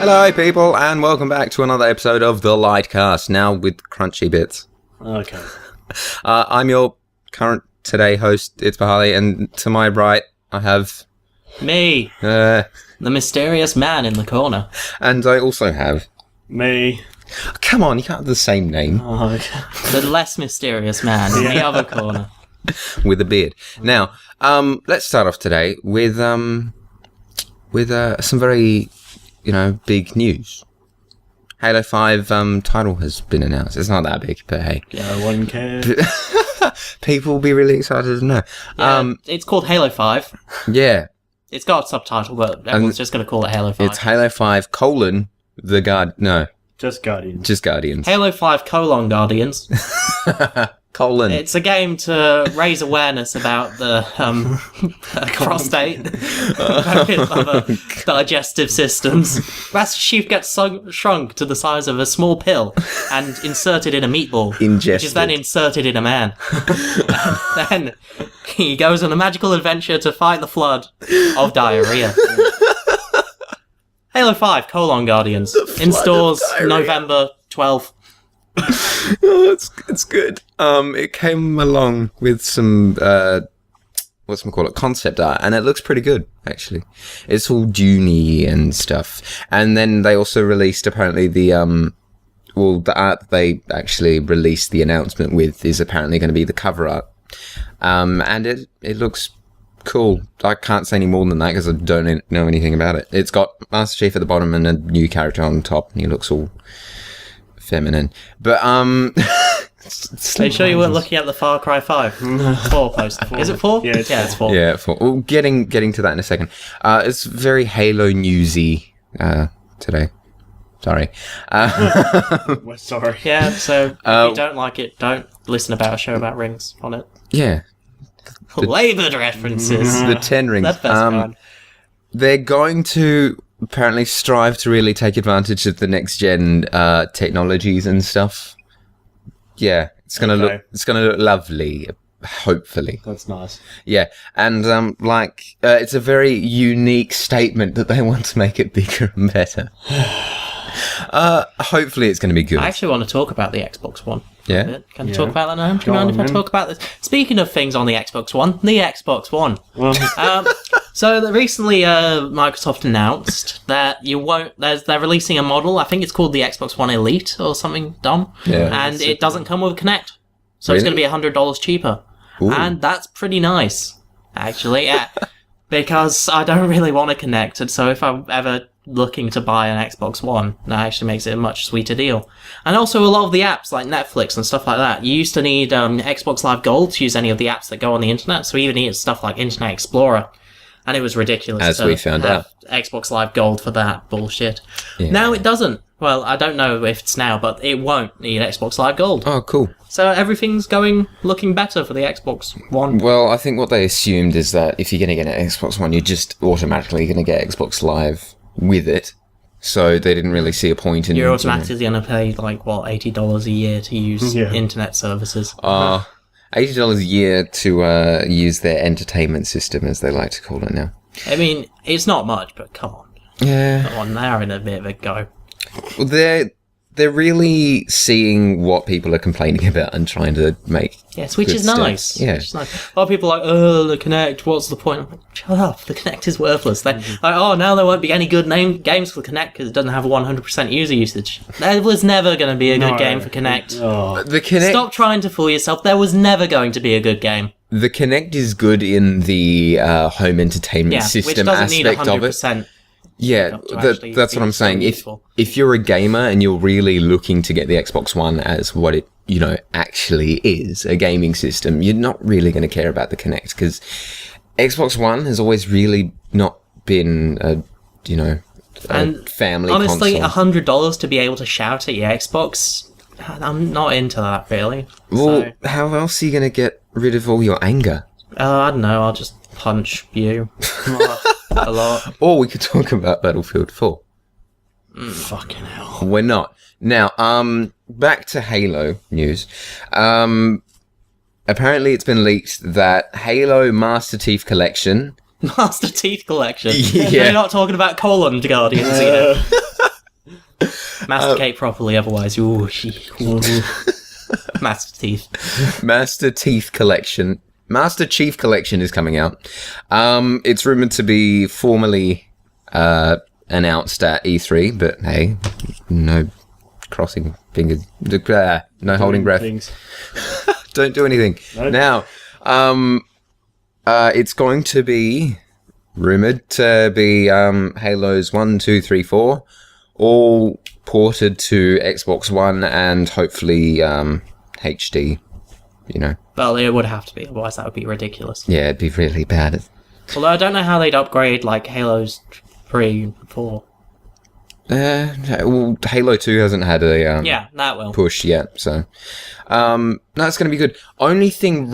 Hello, people, and welcome back to another episode of the Lytecast, now with crunchy bits. Okay. I'm your current today host, it's Bahali, and to my right, I have... Me, the mysterious man in the corner. And I also have... Me. Come on, you can't have the same name. Oh, okay. The less mysterious man in the other corner. With a beard. Now, let's start off today with some very, big news. Halo 5 title has been announced. It's not that big, but hey. No one cares. People will be really excited to know. Yeah, it's called Halo 5. Yeah. It's got a subtitle, but everyone's just going to call it Halo 5. It's Halo 5 : Just Guardians. Just Guardians. Halo 5 : Guardians. Colon. It's a game to raise awareness about the prostate, other digestive systems. Master Chief gets shrunk to the size of a small pill and inserted in a meatball, Ingested. which is then inserted in a man. And then he goes on a magical adventure to fight the flood of diarrhea. Halo 5 : Guardians in stores November 12th. Oh, it's good. It came along with some concept art, and it looks pretty good actually. It's all Dune-y and stuff. And then they also released apparently the art they actually released the announcement with is apparently going to be the cover art. And it looks cool. I can't say any more than that because I don't know anything about it. It's got Master Chief at the bottom and a new character on top, and he looks all feminine, but Are you sure you weren't looking at the Far Cry 5 4 poster? Is it 4? Yeah, it's 4. Yeah, 4. Well, getting to that in a second. It's very Halo newsy today. Sorry. We're sorry. Yeah, so if you don't like it, don't listen about a show about rings on it. Yeah, Laboured references. the 10 rings. That's best kind. They're going to apparently strive to really take advantage of the next gen technologies and stuff. Yeah, it's gonna look lovely, hopefully. That's nice. Yeah, and it's a very unique statement that they want to make it bigger and better. Hopefully it's going to be good. I actually want to talk about the Xbox One. Yeah? Can you talk about that now? Do you mind if I talk about this? Speaking of things on the Xbox One, the Xbox One. So recently, Microsoft announced that they're releasing a model. I think it's called the Xbox One Elite or something dumb. Yeah. And it doesn't come with Kinect, so it's going to be $100 cheaper. Ooh. And that's pretty nice, actually. Yeah, because I don't really want to Kinect, and so if I'm ever looking to buy an Xbox One, that actually makes it a much sweeter deal. And also a lot of the apps like Netflix and stuff like that, you used to need Xbox Live Gold to use any of the apps that go on the internet, so we even needed stuff like Internet Explorer, and it was ridiculous as we found out. Xbox Live Gold for that bullshit. Yeah. Now it doesn't. Well, I don't know if it's now, but it won't need Xbox Live Gold. Oh, cool. So everything's looking better for the Xbox One. Well, I think what they assumed is that if you're going to get an Xbox One, you're just automatically going to get Xbox Live with it. So they didn't really see a point in... You're automatically going to pay, $80 a year to use internet services. $80 a year to use their entertainment system, as they like to call it now. I mean, it's not much, but come on. Yeah. Come on, they're having a bit of a go. Well, they're really seeing what people are complaining about and trying to make. Yes, which is stuff. nice. Yeah. Which is nice. A lot of people are like, the Kinect, what's the point? I'm like, shut up, the Kinect is worthless. They're like, now there won't be any good games for Kinect because it doesn't have 100% user usage. There was never going to be a good game for Kinect. The Kinect. Stop trying to fool yourself. There was never going to be a good game. The Kinect is good in the home entertainment system which doesn't aspect need 100%. of it. Yeah, that's what I'm saying. Useful. If you're a gamer and you're really looking to get the Xbox One as what it actually is, a gaming system, you're not really going to care about the Kinect because Xbox One has always really not been a family honestly, console. $100 to be able to shout at your Xbox, I'm not into that really. Well, how else are you going to get rid of all your anger? I don't know. I'll just punch you a lot. Or we could talk about Battlefield 4. Fucking hell. We're not. Now, back to Halo news. Apparently it's been leaked that Halo Master Chief Collection... Master Teeth Collection? Yeah. You're not talking about Colon Guardians here. Masticate properly, otherwise, ooh, Master Teeth. Master Chief Collection is coming out. It's rumored to be formally announced at E3, but hey, no crossing fingers, no holding breath. Things. Don't do anything. No. Now, it's going to be rumored to be Halos 1, 2, 3, 4, all ported to Xbox One and hopefully HD, you know. Well, it would have to be, otherwise that would be ridiculous. Yeah, it'd be really bad. Although I don't know how they'd upgrade, like, Halos 3 and 4. Well, Halo 2 hasn't had a Yeah, that will. push yet, so no, it's going to be good. The only thing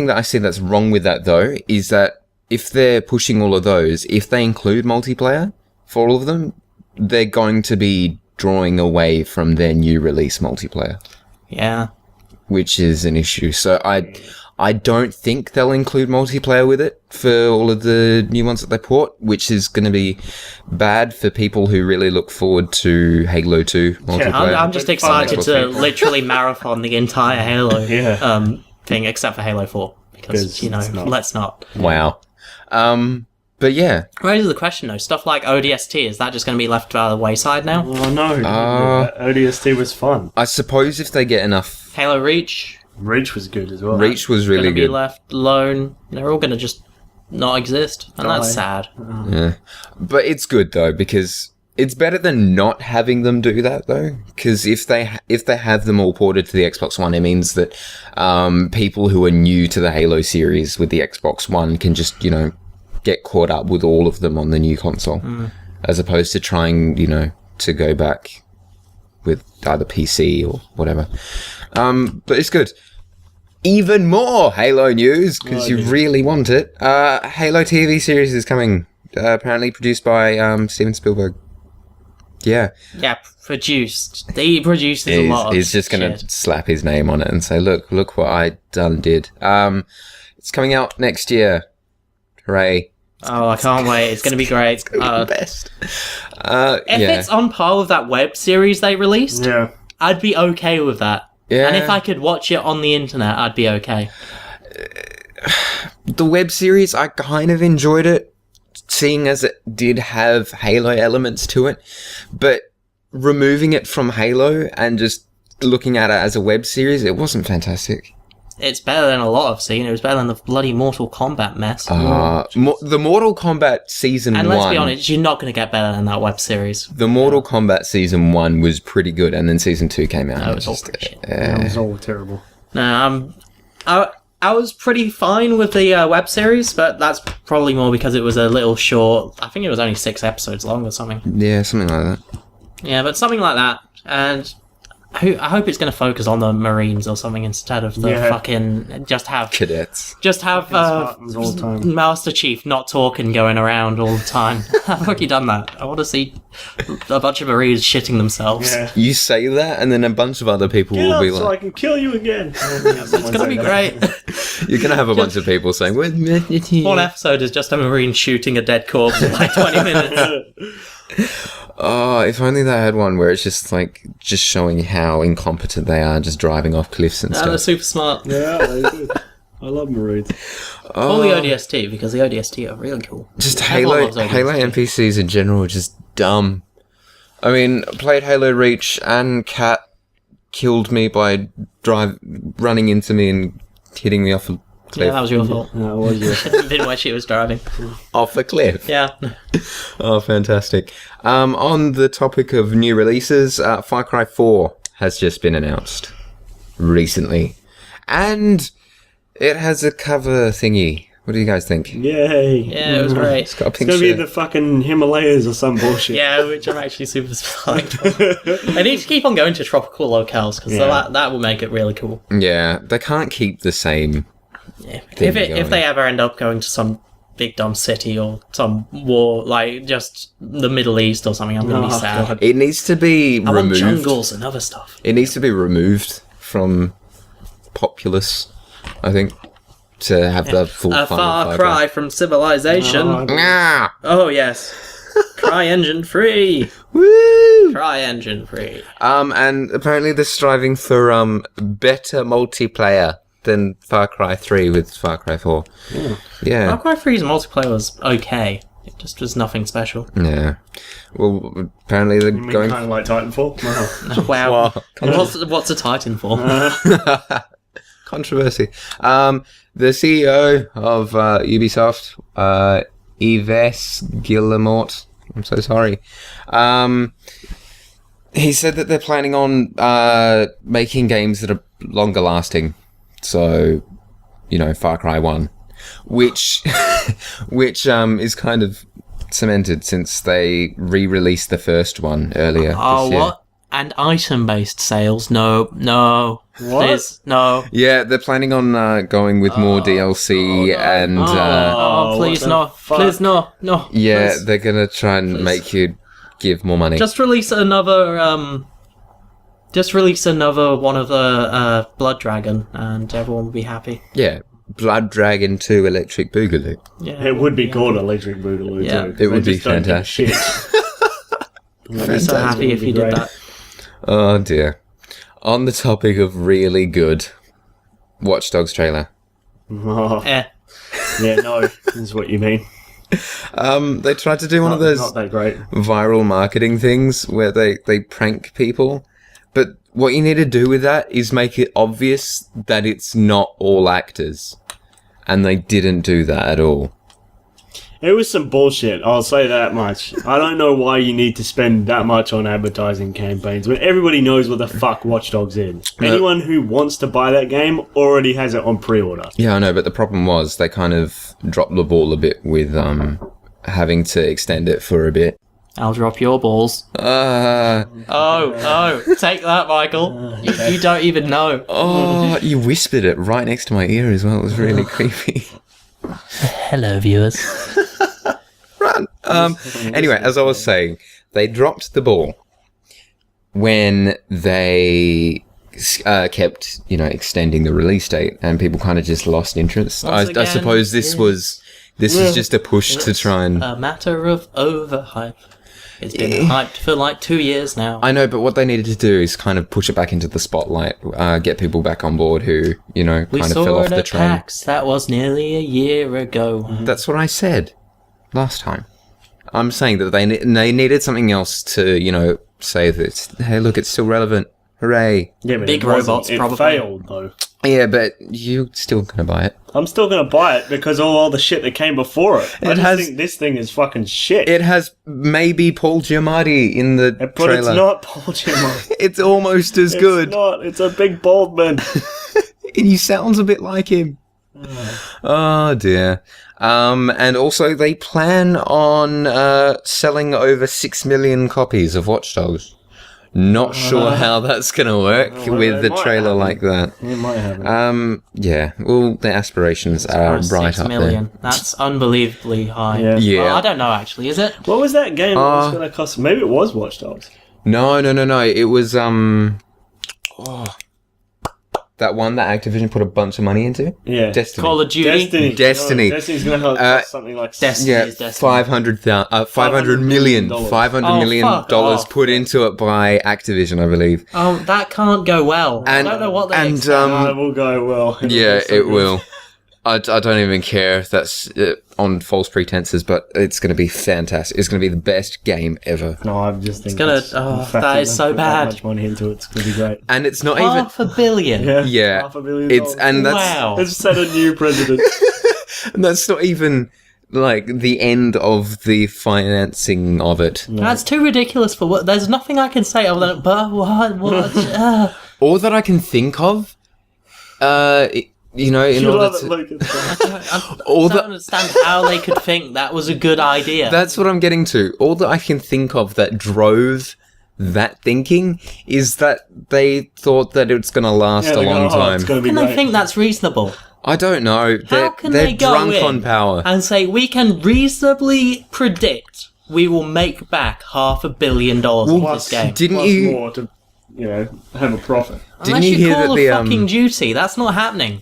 that I see that's wrong with that though is that if they're pushing all of those, if they include multiplayer for all of them, they're going to be drawing away from their new release multiplayer, Yeah. which is an issue. So I don't think they'll include multiplayer with it for all of the new ones that they port, which is going to be bad for people who really look forward to Halo 2 multiplayer. I'm just excited to literally marathon the entire Halo Yeah. thing, except for Halo 4. Because, you know, it's not. let's not. Wow. But yeah. Raises the question, though. Stuff like ODST, is that just going to be left by the wayside now? Oh no, ODST was fun. I suppose if they get enough... Halo Reach? Reach was good as well. Reach was really Going to be good. left alone. They're all going to just not exist. And that's sad. Yeah. But it's good, though, because it's better than not having them do that, though. Because if they have them all ported to the Xbox One, it means that people who are new to the Halo series with the Xbox One can just, you know, get caught up with all of them on the new console. As opposed to trying, you know, to go back with either PC or whatever. But it's good. Even more Halo news, because you really want it. Halo TV series is coming. Apparently produced by Steven Spielberg. Yeah. Yeah, produced. He produces a lot of He's just going shit. to slap his name on it and say, look what I did. It's coming out next year. Hooray. Oh, I can't wait. It's going to be great. The best. If it's on par with that web series they released, Yeah. I'd be okay with that. Yeah. And if I could watch it on the internet, I'd be okay. The web series, I kind of enjoyed it, seeing as it did have Halo elements to it, but removing it from Halo and just looking at it as a web series, it wasn't fantastic. It's better than a lot I've seen. It was better than the bloody Mortal Kombat mess. The Mortal Kombat Season 1... And let's be honest, you're not going to get better than that web series. The Mortal Kombat Season 1 was pretty good, and then Season 2 came out. That was all pretty shit. That was all terrible. No, I was pretty fine with the web series, but that's probably more because it was a little short. I think it was only 6 episodes long or something. Yeah, something like that. Yeah, but something like that. And I hope it's going to focus on the Marines or something instead of the fucking... Just have Cadets. Spartans all the time. Master Chief not talking going around all the time. How have you done that? I want to see a bunch of Marines shitting themselves. Yeah. You say that, and then a bunch of other people Get will up be so I like... can kill you again. It's going to be great. You're going to have a bunch of people saying... One episode is just a Marine shooting a dead corpse for like 20 minutes. Oh, if only they had one where it's just like just showing how incompetent they are, just driving off cliffs and They're stuff. super smart. Yeah, they do. I love Marines. All the ODST, because the ODST are really cool. Just Everyone Halo loves ODST. NPCs in general are just dumb. I mean, I played Halo Reach and Cat killed me by running into me and hitting me off a cliff. Yeah, that was your fault. No, it was you. Shouldn't have been where she was driving. Off a cliff. Yeah. Oh, fantastic. On the topic of new releases, Far Cry 4 has just been announced recently. And it has a cover thingy. What do you guys think? Yay. Yeah, it was great. It's got a It's pink gonna be shirt. the fucking Himalayas or some bullshit. Yeah, which I'm actually super psyched for. They need to keep on going to tropical locales, because that will make it really cool. Yeah, they can't keep the same... Yeah. Thing If they ever end up going to some big dumb city or some war, like just the Middle East or something, I'm going to be sad. God. It needs to be I want removed. jungles and other stuff. It needs to be removed from populace, I think, to have the full A fun far of cry from civilization. Oh, Ah! Oh, yes. CryEngine free. Woo! CryEngine free. And apparently they're striving for better multiplayer than Far Cry 3 with Far Cry 4. Yeah. Far Cry 3's multiplayer was okay. It just was nothing special. Yeah. Well, apparently they're You mean going. kind of like Titanfall? Wow. Wow. Wow. What's a Titan for? Controversy. The CEO of Ubisoft, Yves Guillemot, I'm so sorry. He said that they're planning on making games that are longer lasting. So, Far Cry 1. Which is kind of cemented since they re-released the first one earlier Oh, this year. what? And item-based sales? No. What? Please, no. Yeah, they're planning on going with more DLC and... Oh, please, what the no. fuck? Please, no. No. yeah, Please. they're going to try and make you give more money. Just release another, one of the, Blood Dragon, and everyone will be happy. Yeah, Blood Dragon 2 Electric Boogaloo. Yeah. It would be called Electric Boogaloo Yeah. too. It would They be just don't give a fantastic. shit. I'd be so happy if you did that. Oh dear. On the topic of really good Watch Dogs trailer. Oh, Eh. yeah, no, is what you mean. They tried to do one of those Not that great. viral marketing things where they prank people. But what you need to do with that is make it obvious that it's not all actors. And they didn't do that at all. It was some bullshit, I'll say that much. I don't know why you need to spend that much on advertising campaigns when everybody knows what the fuck Watch Dogs is. No. Anyone who wants to buy that game already has it on pre-order. Yeah, I know, but the problem was they kind of dropped the ball a bit with having to extend it for a bit. I'll drop your balls. Oh, Take that, Michael. You don't even know. you whispered it right next to my ear as well. It was really creepy. Hello, viewers. Run. Anyway, as I was saying, they dropped the ball when they kept, extending the release date, and people kind of just lost interest. I again, suppose this was just a push to try and. A matter of overhype. It's been hyped for like 2 years now. I know, but what they needed to do is kind of push it back into the spotlight, get people back on board who, We kind of saw fell off it the at train. PAX. That was nearly a year ago. That's what I said last time. I'm saying that they needed something else to, say that, hey, look, it's still relevant. Hooray. Yeah, but Big it wasn't. robots, it probably. failed, though. Yeah, but you're still going to buy it. I'm still going to buy it because of all the shit that came before it. I just think this thing is fucking shit. It has maybe Paul Giamatti in the But trailer. it's not Paul Giamatti. It's almost as good. It's not. It's a big bald man. And he sounds a bit like him. Oh dear. And also they plan on selling over 6 million copies of Watch Dogs. Not sure how that's going to work well, with it the might trailer happen. like that. It might happen. Yeah. Well, their aspirations are right 6 up million. there. That's unbelievably high. Yeah. Yeah. Well, I don't know, actually. Is it? What was that game that was going to cost? Maybe it was Watch Dogs. No. It was that one that Activision put a bunch of money into. Yeah. Destiny. Call of Duty? Destiny. No, Destiny's going to cost something like Destiny. Yeah, is Destiny. $500 million $500 dollars off. put into it by Activision, I believe. Oh, that can't go well. And- I don't know what they and, expect. it will go well. It'll Yeah, be so it good. will. I don't even care if that's on false pretenses, but it's going to be fantastic. It's going to be the best game ever. No, I'm just thinking. gonna- the oh, fact that is so they put bad. That much money into it, it's going to be great. And it's not even. $500 million. Yeah, $500 million. it's and that's Wow. Let's set a new president. and that's not even like the end of the financing of it. That's too ridiculous for what. There's nothing I can say other than, but what? All that I can think of, in You order love it, to. Lucas. I All don't that understand how they could think that was a good idea. That's what I'm getting to. All that I can think of that drove that thinking is that they thought that it's going to last a they go, long time. It's going to How be can great. they think that's reasonable? I don't know. They're can they go drunk in on power. And say, we can reasonably predict we will make back $500 million on this game. Didn't Plus you? more to, have a profit. Didn't Unless you you hear call that a the fucking duty, that's not happening.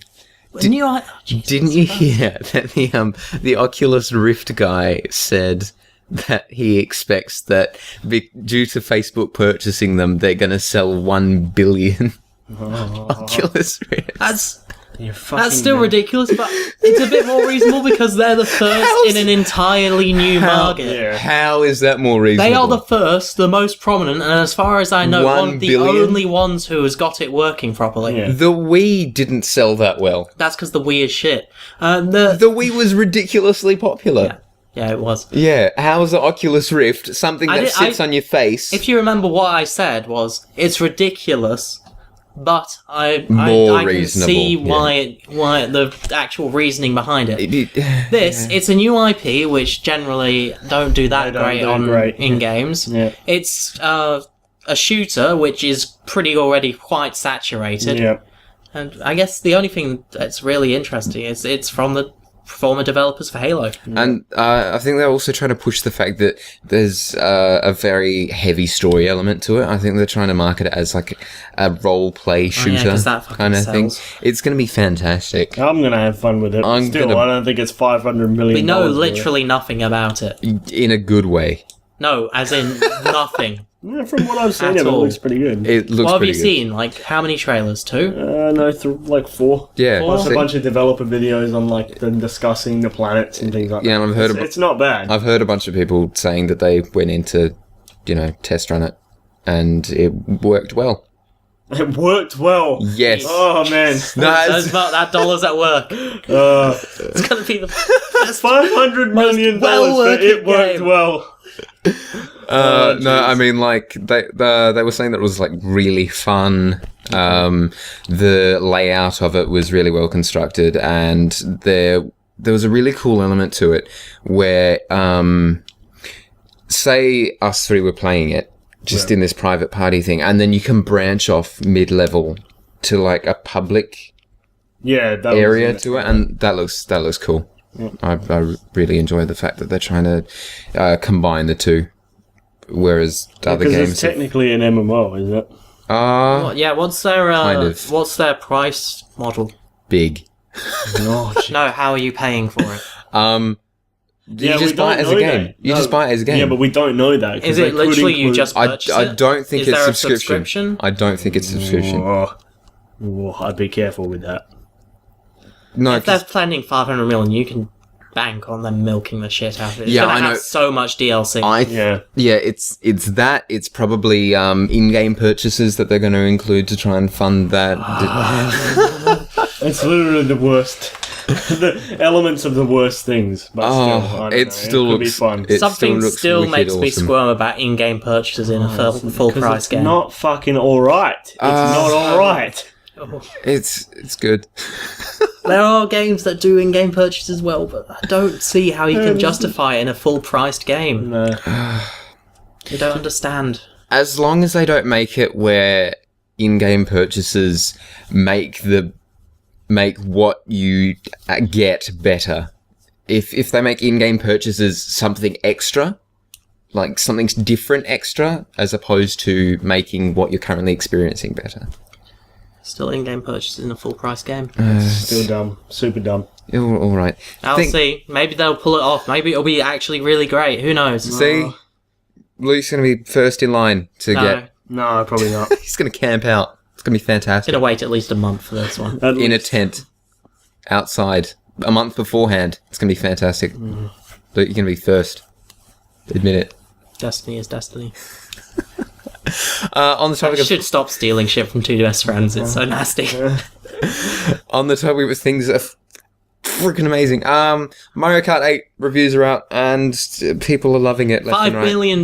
Jesus Didn't you Christ. hear that the Oculus Rift guy said that he expects that due to Facebook purchasing them, they're going to sell 1 billion Oculus Rifts. That's still ridiculous, but it's a bit more reasonable because they're the first in an entirely new market. Yeah. How is that more reasonable? They are the first, the most prominent, and as far as I know, 1 one of the billion? only ones who has got it working properly. Yeah. The Wii didn't sell that well. That's because the Wii is shit. The Wii was ridiculously popular. Yeah, it was. Yeah, how is the Oculus Rift something that sits on your face? If you remember what I said was, it's ridiculous, but I More can see why the actual reasoning behind it. It's a new IP, which generally don't do that great in games. Yeah. It's a shooter, which is pretty already quite saturated. Yeah. And I guess the only thing that's really interesting is it's from the former developers for Halo. And I think they're also trying to push the fact that there's a very heavy story element to it. I think they're trying to market it as like a role-play shooter 'cause that fucking kind of thing. sells. It's going to be fantastic. I'm going to have fun with it. I don't think it's $500 million. We know literally nothing about it. In a good way. No, as in nothing. Yeah, from what I've seen, At it all. looks pretty good. It looks What have you pretty good. seen? Like, how many trailers? 2? No, like 4. Yeah. Plus see? a bunch of developer videos on like them discussing the planets and things like Yeah, that. and I've heard It's not bad. I've heard a bunch of people saying that they went in to, test run it, and it worked well. It worked well. Yes. Oh man. That dollar's at work. It's gonna be the best $500 million, but it worked well. No, I mean, like they were saying that it was like really fun. The layout of it was really well constructed, and there was a really cool element to it where, say us three were playing it just in this private party thing, and then you can branch off mid-level to like a public area to it, and that looks cool. I really enjoy the fact that they're trying to combine the two, whereas other games. Because it's technically an MMO, isn't it? What's their price model? Big. No, How are you paying for it? You just buy it as a game. You just buy it as a game. Yeah, but we don't know that. Is it literally you just purchase it? I don't think Is it's there a subscription. I don't think it's subscription. I'd be careful with that. No, If they're planning 500 million, you can bank on them milking the shit out of it. It's Yeah, gonna I know. have so much DLC. It's that. It's probably in-game purchases that they're going to include to try and fund that. It's literally the worst. The elements of the worst things. But still, I don't know. still It could looks be fun. it Something looks still wicked makes me awesome. squirm about in-game purchases in a full price It's game. not fucking alright. It's not alright. It's good. There are games that do in-game purchases well, but I don't see how you can justify it in a full-priced game. No. I don't understand. As long as they don't make it where in-game purchases make what you get better. If they make in-game purchases something extra, like something different extra, as opposed to making what you're currently experiencing better. Still in-game purchases in a full-price game. Still dumb. Super dumb. All right. I'll see. Maybe they'll pull it off. Maybe it'll be actually really great. Who knows? See, Luke's going to be first in line to get. No, probably not. He's going to camp out. It's going to be fantastic. Gonna wait at least a month for this one. In a tent, outside, a month beforehand. It's going to be fantastic. Luke, you're going to be first. Admit it. Destiny is destiny. On the I topic of should stop stealing shit from Two Best Friends. It's so nasty. on the topic of things that are freaking amazing. Mario Kart 8 reviews are out, and people are loving it. Left $5 and right. billion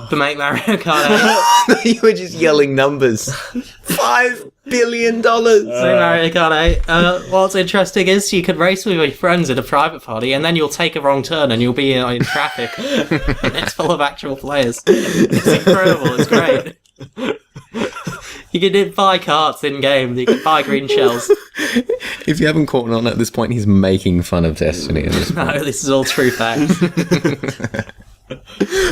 to make Mario Kart 8. You were just yelling numbers. $5 billion. So Mario Kart 8. What's interesting is you could race with your friends at a private party, and then you'll take a wrong turn and you'll be in traffic. And it's full of actual players. It's incredible. It's great. You can buy carts in game. You can buy green shells. If you haven't caught on at this point, he's making fun of Destiny at this point. No, this is all true facts.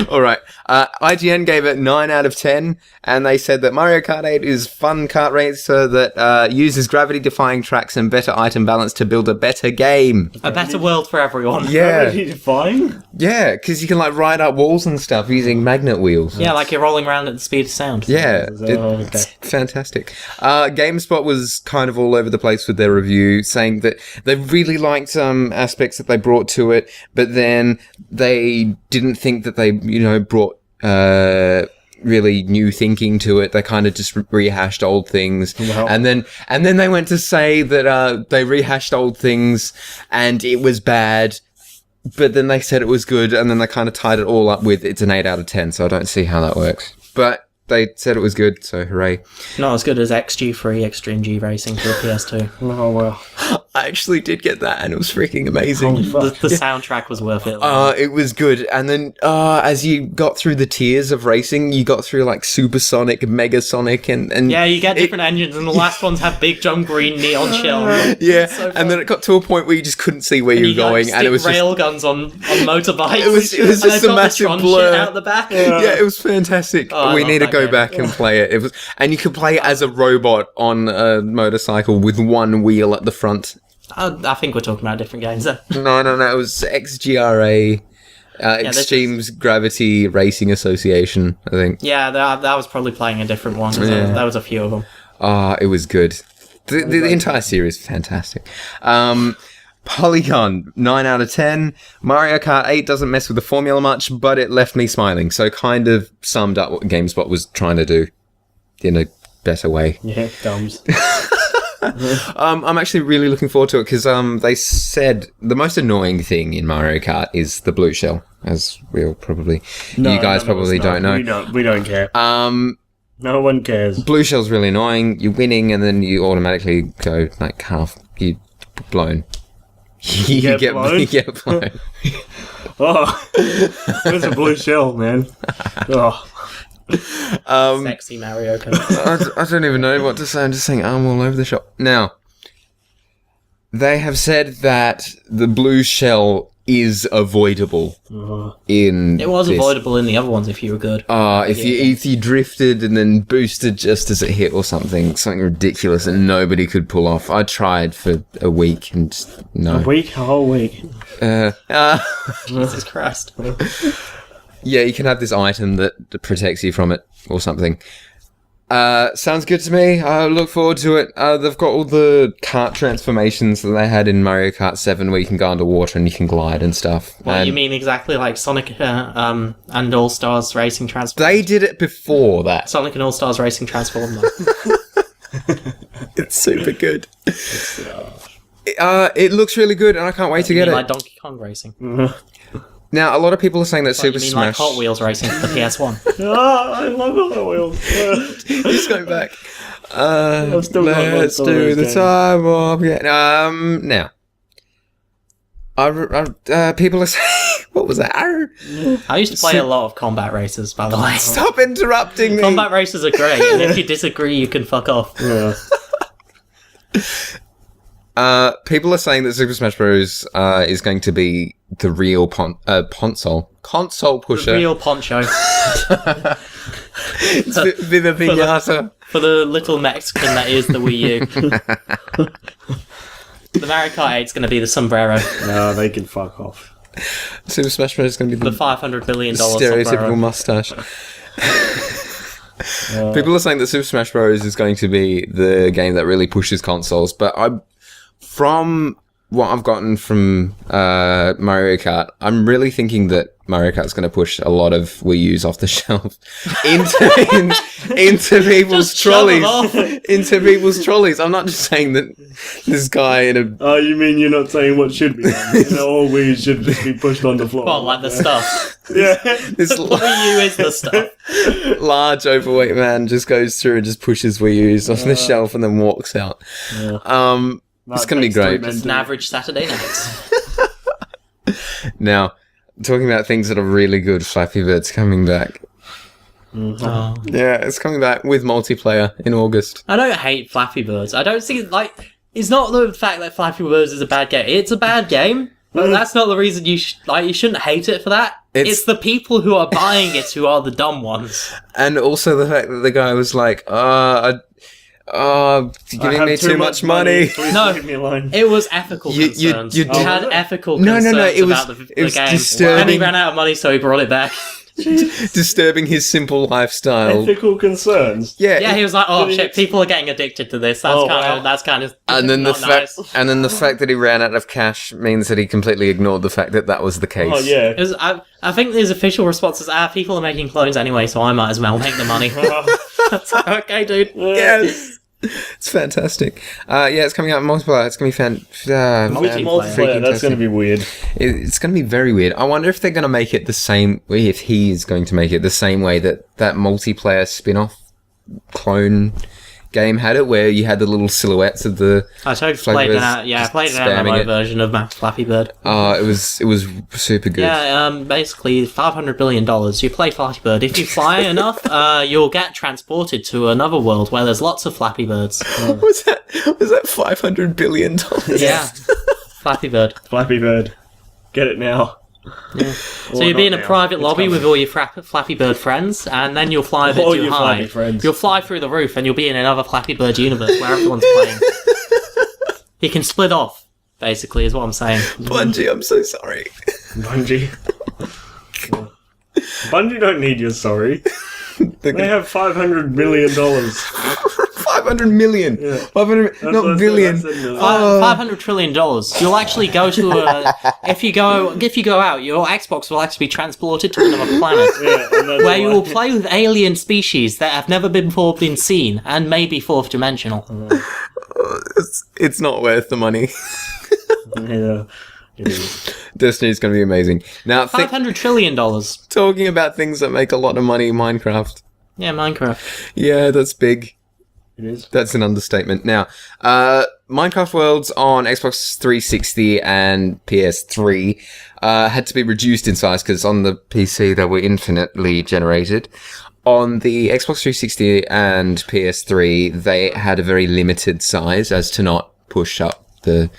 All right. IGN gave it 9 out of 10, and they said that Mario Kart 8 is fun kart racer that uses gravity-defying tracks and better item balance to build a better game. A better world for everyone. Yeah, Gravity defying? yeah, because you can like ride up walls and stuff using magnet wheels. Yeah, like you're rolling around at the speed of sound. Yeah, Oh, it's fantastic. GameSpot was kind of all over the place with their review, saying that they really liked aspects that they brought to it, but then they didn't think that they, brought really new thinking to it. They kind of just rehashed old things, Wow. and then they went to say that they rehashed old things and it was bad. But then they said it was good, and then they kind of tied it all up with it's an 8 out of 10, so I don't see how that works. But they said it was good, so hooray. Not as good as XG3 Extreme G Racing for the PS2. Oh, well. I actually did get that, and it was freaking amazing. Holy fuck. The soundtrack was worth it. It was good. And then as you got through the tiers of racing, you got through like Supersonic, Megasonic, and Yeah, you get different engines, and the last ones have big jump green neon shells. yeah. so And then it got to a point where you just couldn't see where you were going, and it was just railguns on motorbikes. It was and just they've a got massive the Tron blur. shit out the back. yeah, it was fantastic. Oh, I we love need to that go game. back and play it. It was, and you could play it as a robot on a motorcycle with one wheel at the front. I think we're talking about different games there. No, it was XGRA, Extremes Gravity Racing Association, I think. Yeah, that was probably playing a different one. 'Cause Yeah. there was a few of them. It was good. The entire series is fantastic. Polygon, 9 out of 10. Mario Kart 8 doesn't mess with the formula much, but it left me smiling. So kind of summed up what GameSpot was trying to do in a better way. Yeah, thumbs. I'm actually really looking forward to it because they said the most annoying thing in Mario Kart is the blue shell, as you guys probably don't know. We don't care. No one cares. Blue shell's really annoying. You're winning, and then you automatically go like half. You blown. You get blown? You get blown. Oh, there's a blue shell, man. Oh. Sexy Mario Kart. I don't even know what to say. I'm just saying I'm all over the shop. Now, they have said that the blue shell is avoidable in It was this. avoidable in the other ones if you were good. If you drifted and then boosted just as it hit or something ridiculous that nobody could pull off. I tried for a week and just, no. A whole week. Jesus Christ. Yeah, you can have this item that protects you from it or something. Sounds good to me. I look forward to it. They've got all the kart transformations that they had in Mario Kart 7 where you can go underwater and you can glide and stuff. Well, and you mean exactly like Sonic and All-Stars Racing Transform? they did it before that. Sonic and All-Stars Racing Transform, though. It's super good. It looks really good and I can't wait to get it. Like Donkey Kong Racing. Now, a lot of people are saying that Like, Super you mean Smash... like Hot Wheels Racing for the PS1? I love Hot Wheels. Just go back. still not Let's lost all do those the games. time warp. Yeah. Now, people are saying, what was that? I used to play a lot of combat races, by the way. Stop interrupting me. Combat races are great, and if you disagree, you can fuck off. Yeah. People are saying that Super Smash Bros. Is going to be the real console pusher. Real poncho. It's Viva Pinata. For the little Mexican that is the Wii U. The Mario Kart 8 is going to be the sombrero. No, they can fuck off. Super Smash Bros. Is going to be The the $500 billion stereotypical sombrero. mustache. People are saying that Super Smash Bros. Is going to be the game that really pushes consoles, but from what I've gotten from Mario Kart, I'm really thinking that Mario Kart's going to push a lot of Wii U's off the shelf into people's Just shove 'em trolleys. off. Into people's trolleys. I'm not just saying that this guy in a Oh, you mean you're not saying what should be done? All we should just be pushed on the floor. Well, like the stuff. Yeah. this The Wii U is the stuff. large overweight man just goes through and just pushes Wii U's off the shelf and then walks out. It's going to be great. It's an average Saturday night. Now, talking about things that are really good, Flappy Bird's coming back. Oh. Yeah, it's coming back with multiplayer in August. I don't hate Flappy Birds. I don't see, like, it's not the fact that Flappy Birds is a bad game. It's a bad game, But that's not the reason you shouldn't hate it for that. It's the people who are buying it who are the dumb ones. And also the fact that the guy was like, giving me too much money. Please No. leave me alone. It was ethical concerns. you He had ethical No, concerns it was- about the it was game. disturbing. And he ran out of money, so he brought it back. Disturbing his simple lifestyle. Ethical concerns. Yeah, he was like, "Oh Did he- shit, people are getting addicted to this. That's Oh, kind of And then not nice." and then the fact that he ran out of cash means that he completely ignored the fact that that was the case. Oh yeah. It was, I think his official response is, people are making clones anyway, so I might as well make the money. That's like, okay, dude. Yes. It's fantastic. It's coming out in multiplayer. It's going to be Multiplayer. That's going to be weird. It's going to be very weird. I wonder if they're going to make it the same, if he's going to make it the same way that multiplayer spin-off clone game had it, where you had the little silhouettes of the... I totally played an MMO version of Max Flappy Bird. It was super good. Yeah, basically $500 billion. You play Flappy Bird. If you fly enough, you'll get transported to another world where there's lots of Flappy Birds. Was that $500 billion? Yeah, Flappy Bird. Flappy Bird. Get it now. Yeah. So you'll be in a private lobby with all your Flappy Bird friends, and then you'll fly a bit All too your high. Flappy friends. You'll fly through the roof, and you'll be in another Flappy Bird universe where everyone's playing. You can split off, basically, is what I'm saying. Bungie, I'm so sorry. Bungie. Bungie don't need your sorry. They have $500 million. 500 million. Yeah. 500, not what I billion. said, million. $500 trillion. You'll actually go to if you go out, your Xbox will actually be transported to another planet. Yeah, and that's Where you why- will play with alien species that have never before been seen, and maybe fourth dimensional. It's not worth the money. Yeah, it is. Destiny's going to be amazing. Now, $500 trillion. talking about things that make a lot of money, Minecraft. Yeah, Minecraft. Yeah, that's big. It is. That's an understatement. Now, Minecraft Worlds on Xbox 360 and PS3 had to be reduced in size because on the PC they were infinitely generated. On the Xbox 360 and PS3, they had a very limited size as to not push up the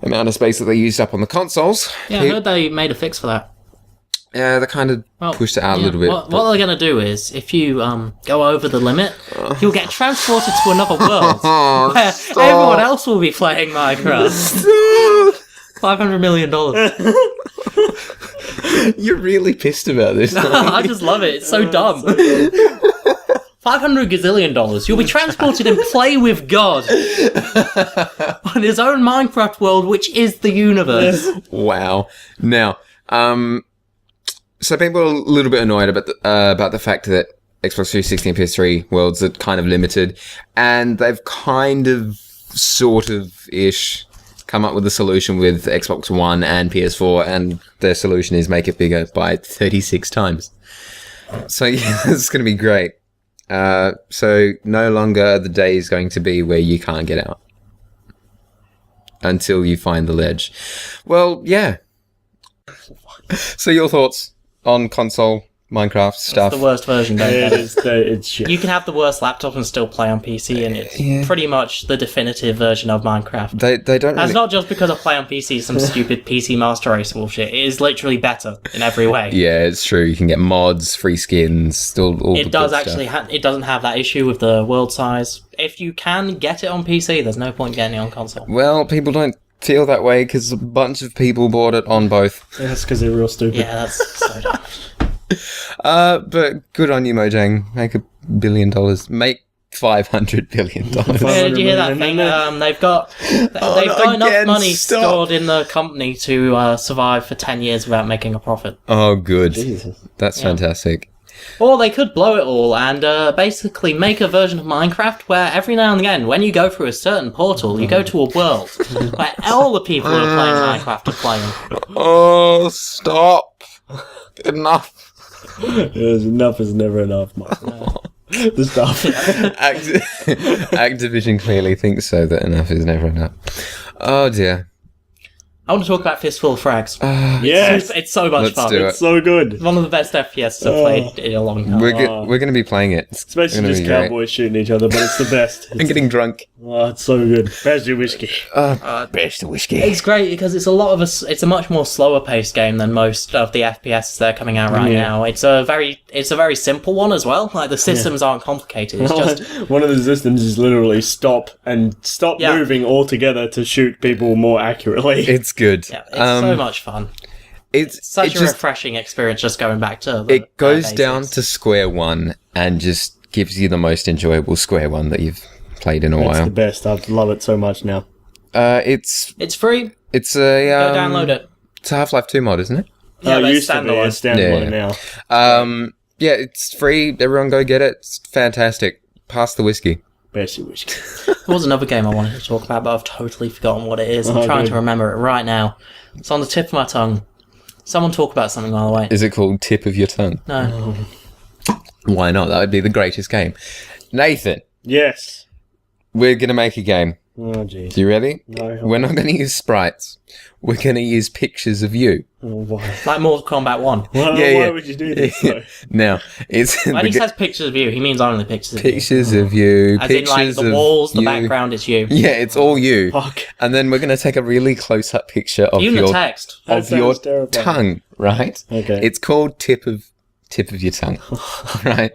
amount of space that they used up on the consoles. Yeah, I heard they made a fix for that. Yeah, they kind of pushed it out a little bit. What they're going to do is, if you go over the limit, you'll get transported to another world where everyone else will be playing Minecraft. $500 million. You're really pissed about this. I just love it. It's so dumb. $500 gazillion. You'll be transported and play with God on his own Minecraft world, which is the universe. Wow. Now, so people are a little bit annoyed about the fact that Xbox 360 and PS3 worlds are kind of limited, and they've kind of, sort of, ish, come up with a solution with Xbox One and PS4, and their solution is make it bigger by 36 times. So yeah, it's going to be great. So no longer the day is going to be where you can't get out until you find the ledge. Well, yeah. So your thoughts on console Minecraft stuff? The worst version, don't It get it. is. It's shit. You can have the worst laptop and still play on PC, and it's pretty much the definitive version of Minecraft. They don't That's really... not just because I play on PC, some stupid PC Master Race bullshit. It is literally better in every way. Yeah, it's true. You can get mods, free skins, all the It does good actually. stuff. It doesn't have that issue with the world size. If you can get it on PC, there's no point getting it on console. Well, people don't feel that way because a bunch of people bought it on both. That's because they're real stupid. Yeah, that's so dumb. But good on you, Mojang. Make $1 billion. Make $500 billion. Yeah, did you hear that thing? They've got enough money stored in the company to survive for 10 years without making a profit. Oh, good. Jesus. That's fantastic. Or they could blow it all and basically make a version of Minecraft where every now and again, when you go through a certain portal, you go to a world where all the people who are playing Minecraft are playing. Oh, stop. Enough. Yes, enough is never enough, Mark. The stuff. Activision clearly thinks so, that enough is never enough. Oh, dear. I want to talk about Fistful of Frags. Yes! It's so much Let's fun. do it. It's so good. It's one of the best FPS I've played in a long time. We're going to be playing it. It's Especially gonna just be great. cowboys shooting each other, but it's the best. And getting drunk. Oh, it's so good. Best your whiskey. Best whiskey. It's great because it's a much more slower paced game than most of the FPS that are coming out right now. It's a very simple one as well. Like the systems aren't complicated. It's just One of the systems is literally stop moving altogether to shoot people more accurately. It's good. it's so much fun. It's Such a refreshing experience just going back to the It goes basics. down to square one and just gives you the most enjoyable square one that you've played in a It's the while. best. I love it so much now. It's free. it's a Go download it. It's a Half-Life 2 mod, isn't it? Yeah, it but used to be. It's standalone now. Yeah, it's free. Everyone go get it. It's fantastic. Pass the whiskey. Best your whiskey. There was another game I wanted to talk about, but I've totally forgotten what it is. I'm trying to remember it right now. It's on the tip of my tongue. Someone talk about something, by the way. Is it called Tip of Your Tongue? No. Why not? That would be the greatest game. Nathan, Yes. we're going to make a game. Oh, jeez. You ready? No. We're not going to use sprites. We're going to use pictures of you. Oh, why? Like Mortal Kombat 1. Why would you do this, though? Now, it's When he says pictures of you, he means only pictures of you. pictures of you. As in, like, Pictures the of walls, the you. background is you. Yeah, it's all you. Fuck. And then we're going to take a really close-up picture of Even the your text. That of your sounds terrifying. tongue, right? Okay. It's called tip of your tongue, right?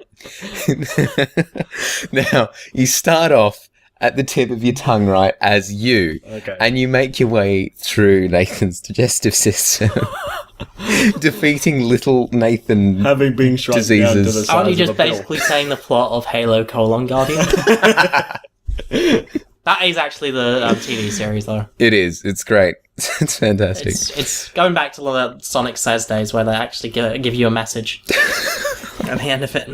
Now, you start off at the tip of your tongue, right, as you. Okay. And you make your way through Nathan's digestive system, defeating little Nathan. Having been shrunk down to the Diseases. size Aren't you of just a pill. basically saying the plot of Halo: Guardian? That is actually the TV series, though. It is. It's great. It's fantastic. It's going back to the Sonic Says days where they actually give you a message at the end of it.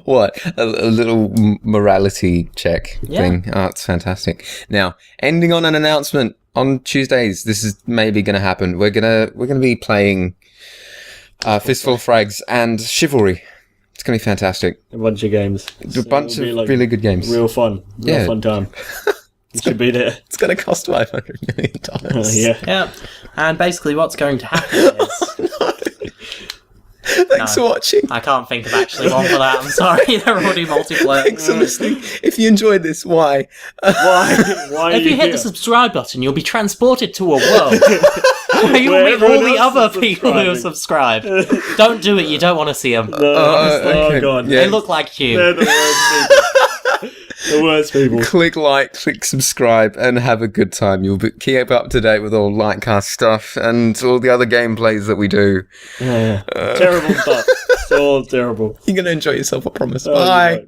What? A little morality check thing. Oh, it's fantastic. Now, ending on an announcement on Tuesdays. This is maybe going to happen. We're gonna be playing Fistful of Frags and Chivalry. It's going to be fantastic. A bunch of games. A bunch of really good games. Real fun. Real fun time. You should be there. It's going to cost $500 million. Yeah. Yeah, and basically what's going to happen is... Thanks for watching. I can't think of actually one for that. I'm sorry, they're already multiplayer. Thanks for listening. If you enjoyed this, why? Why? Why? If you hit the subscribe button, you'll be transported to a world where you will meet all everyone the else other is people who have subscribed. Don't do it, you don't want to see them. Okay. God. Yeah. They look like you. They're the worst people. The worst people. Click like, click subscribe, and have a good time. You'll keep up to date with all Lytecast stuff and all the other gameplays that we do. Terrible stuff. It's all terrible. You're going to enjoy yourself, I promise. Oh, Bye. you know.